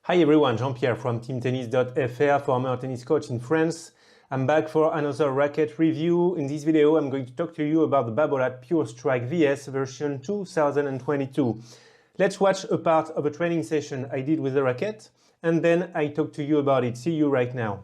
Hi everyone, Jean-Pierre from team-tennis.fr, former tennis coach in France. I'm back for another racket review. In this video, I'm going to talk to you about the Babolat Pure Strike VS version 2022. Let's watch a part of a training session I did with the racket, and then I talk to you about it. See you right now.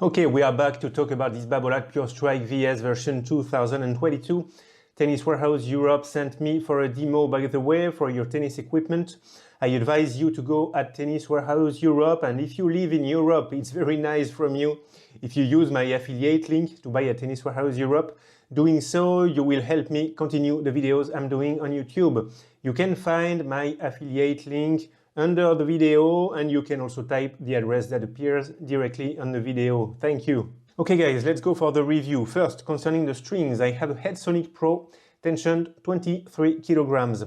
Okay, we are back to talk about this Babolat Pure Strike VS version 2022. Tennis Warehouse Europe sent me for a demo, by the way, for your tennis equipment. I advise you to go at Tennis Warehouse Europe, and if you live in Europe, it's very nice from you if you use my affiliate link to buy at Tennis Warehouse Europe. Doing so, you will help me continue the videos I'm doing on YouTube. You can find my affiliate link under the video, and you can also type the address that appears directly on the video. Thank you. Okay guys, let's go for the review. First, concerning the strings, I have a Headsonic Pro, tensioned 23 kilograms.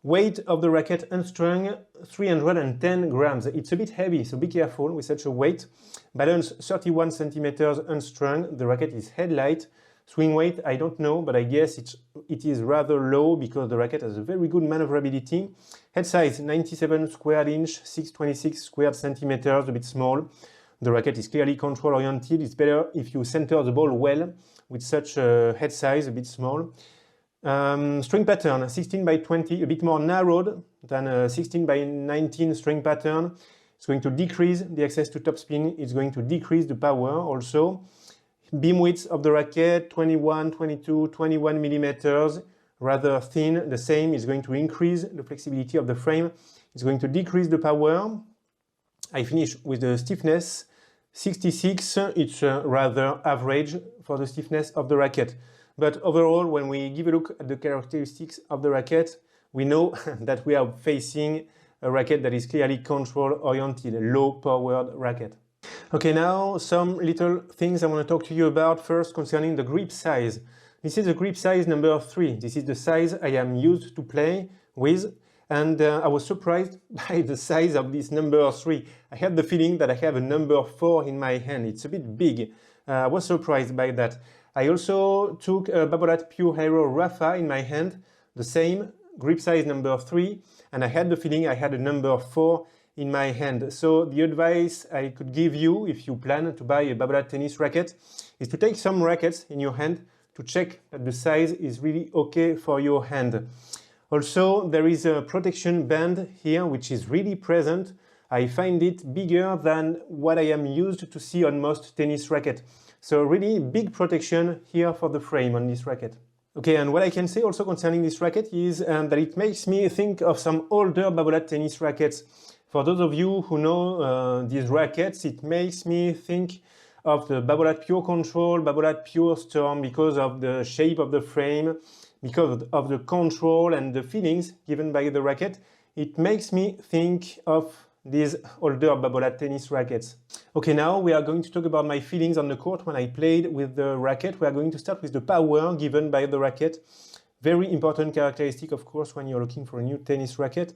Weight of the racket unstrung 310 grams. It's a bit heavy, so be careful with such a weight. Balance 31 centimeters unstrung. The racket is headlight. Swing weight, I don't know, but I guess it is rather low because the racket has a very good maneuverability. Head size 97 squared inch, 626 squared centimeters, a bit small. The racket is clearly control oriented. It's better if you center the ball well with such a head size, a bit small. String pattern 16 by 20, a bit more narrowed than a 16 by 19 string pattern. It's going to decrease the access to topspin. It's going to decrease the power also. Beam width of the racket 21, 22, 21 millimeters, rather thin. The same is going to increase the flexibility of the frame. It's going to decrease the power. I finish with the stiffness 66. It's rather average for the stiffness of the racket. But overall, when we give a look at the characteristics of the racket, we know that we are facing a racket that is clearly control-oriented, low-powered racket. Okay, now some little things I want to talk to you about. First, concerning the grip size. This is the grip size number 3. This is the size I am used to play with, and I was surprised by the size of this number 3. I had the feeling that I have a number 4 in my hand. It's a bit big. I was surprised by that. I also took a Babolat Pure Hero Rafa in my hand, the same, grip size number 3, and I had the feeling I had a number 4 in my hand. So the advice I could give you if you plan to buy a Babolat tennis racket is to take some rackets in your hand to check that the size is really okay for your hand. Also, there is a protection band here which is really present. I find it bigger than what I am used to see on most tennis rackets. So really big protection here for the frame on this racket. Okay, and what I can say also concerning this racket is that it makes me think of some older Babolat tennis rackets. For those of you who know these rackets, it makes me think of the Babolat Pure Control, Babolat Pure Storm, because of the shape of the frame, because of the control and the feelings given by the racket. It makes me think of these older Babolat tennis rackets. Okay, now we are going to talk about my feelings on the court when I played with the racket. We are going to start with the power given by the racket. Very important characteristic, of course, when you're looking for a new tennis racket.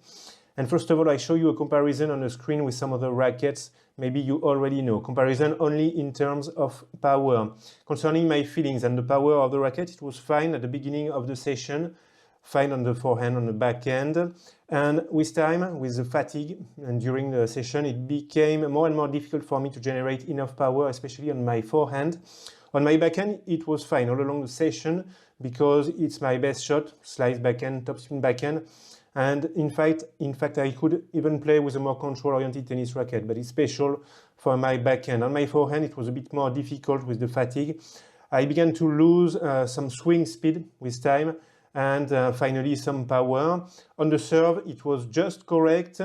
And first of all, I show you a comparison on the screen with some other rackets. Maybe you already know. Comparison only in terms of power. Concerning my feelings and the power of the racket, it was fine at the beginning of the session. Fine on the forehand, on the backhand. And with time, with the fatigue, and during the session, it became more and more difficult for me to generate enough power, especially on my forehand. On my backhand, it was fine all along the session because it's my best shot, slice backhand, topspin backhand. And in fact, I could even play with a more control-oriented tennis racket, but it's special for my backhand. On my forehand, it was a bit more difficult with the fatigue. I began to lose some swing speed with time, and finally some power. On the serve, it was just correct,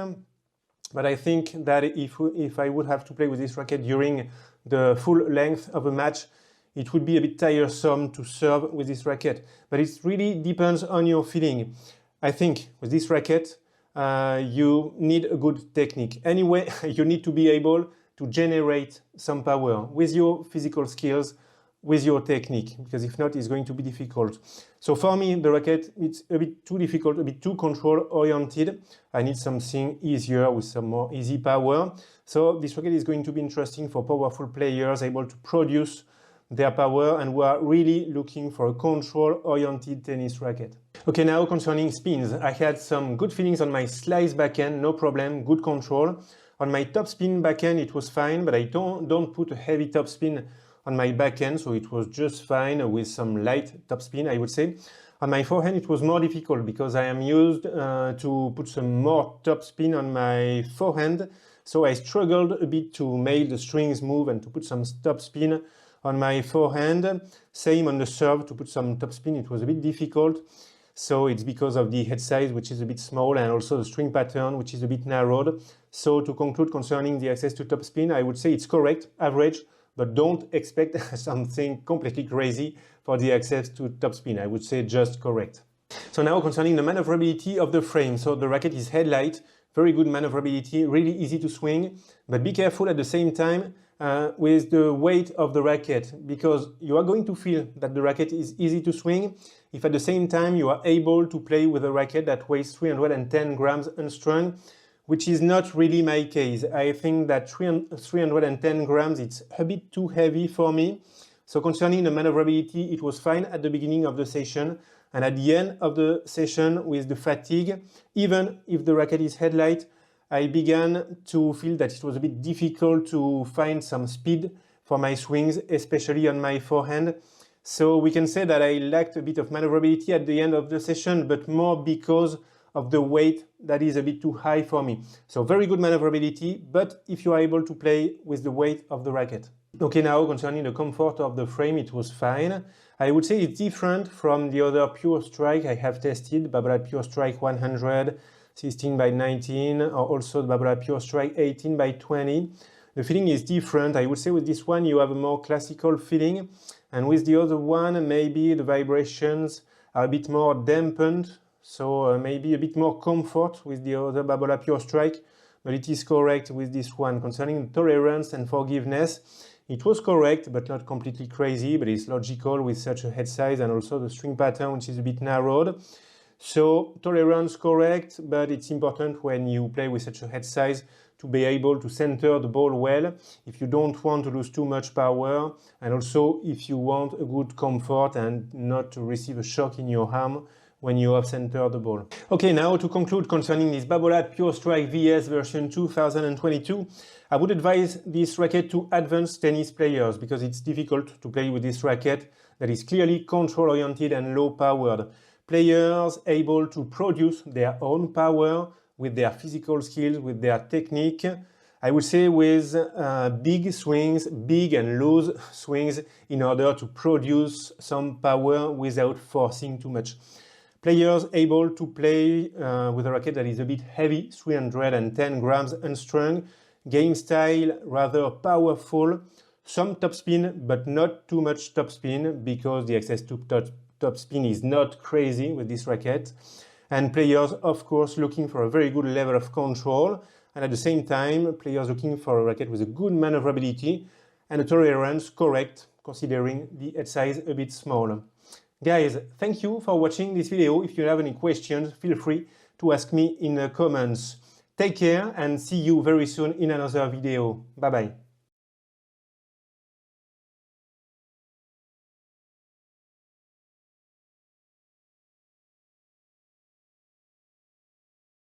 but I think that if I would have to play with this racket during the full length of a match, it would be a bit tiresome to serve with this racket. But it really depends on your feeling. I think with this racket, you need a good technique. Anyway, you need to be able to generate some power with your physical skills, with your technique, because if not, it's going to be difficult. So for me, the racket, it's a bit too difficult, a bit too control-oriented. I need something easier with some more easy power. So this racket is going to be interesting for powerful players able to produce their power and who are really looking for a control-oriented tennis racket. Okay, now concerning spins, I had some good feelings on my slice backhand, no problem, good control. On my topspin backhand, it was fine, but I don't put a heavy topspin on my backhand, so it was just fine with some light topspin, I would say. On my forehand, it was more difficult because I am used to put some more topspin on my forehand, so I struggled a bit to make the strings move and to put some topspin on my forehand. Same on the serve, to put some topspin, it was a bit difficult. So it's because of the head size, which is a bit small, and also the string pattern, which is a bit narrowed. So to conclude concerning the access to topspin, I would say it's correct, average, but don't expect something completely crazy for the access to topspin. I would say just correct. So now concerning the maneuverability of the frame. So the racket is headlight, very good maneuverability, really easy to swing, but be careful at the same time with the weight of the racket, because you are going to feel that the racket is easy to swing if at the same time you are able to play with a racket that weighs 310 grams unstrung, which is not really my case. I think that 310 grams, it's a bit too heavy for me. So concerning the maneuverability, it was fine at the beginning of the session, and at the end of the session with the fatigue, even if the racket is headlight, I began to feel that it was a bit difficult to find some speed for my swings, especially on my forehand. So we can say that I lacked a bit of maneuverability at the end of the session, but more because of the weight that is a bit too high for me. So very good maneuverability, but if you are able to play with the weight of the racket. Okay, now concerning the comfort of the frame, it was fine. I would say it's different from the other Pure Strike I have tested, Babolat Pure Strike 100, 16 by 19, or also the Babolat Pure Strike 18 by 20. The feeling is different. I would say with this one you have a more classical feeling, and with the other one maybe the vibrations are a bit more dampened, so maybe a bit more comfort with the other Babolat Pure Strike, but it is correct with this one. Concerning tolerance and forgiveness, it was correct, but not completely crazy, but it's logical with such a head size and also the string pattern, which is a bit narrowed. So tolerance correct, but it's important when you play with such a head size to be able to center the ball well, if you don't want to lose too much power, and also if you want a good comfort and not to receive a shock in your arm when you have centered the ball. Okay, now to conclude concerning this Babolat Pure Strike VS version 2022, I would advise this racket to advanced tennis players because it's difficult to play with this racket that is clearly control-oriented and low-powered. Players able to produce their own power with their physical skills, with their technique. I would say with big swings, big and loose swings in order to produce some power without forcing too much. Players able to play with a racket that is a bit heavy, 310 grams unstrung, game style rather powerful, some topspin but not too much topspin because the access to topspin is not crazy with this racket, and players of course looking for a very good level of control, and at the same time players looking for a racket with a good maneuverability and a tolerance correct considering the head size a bit small. Guys, thank you for watching this video. If you have any questions, feel free to ask me in the comments. Take care and see you very soon in another video. Bye bye.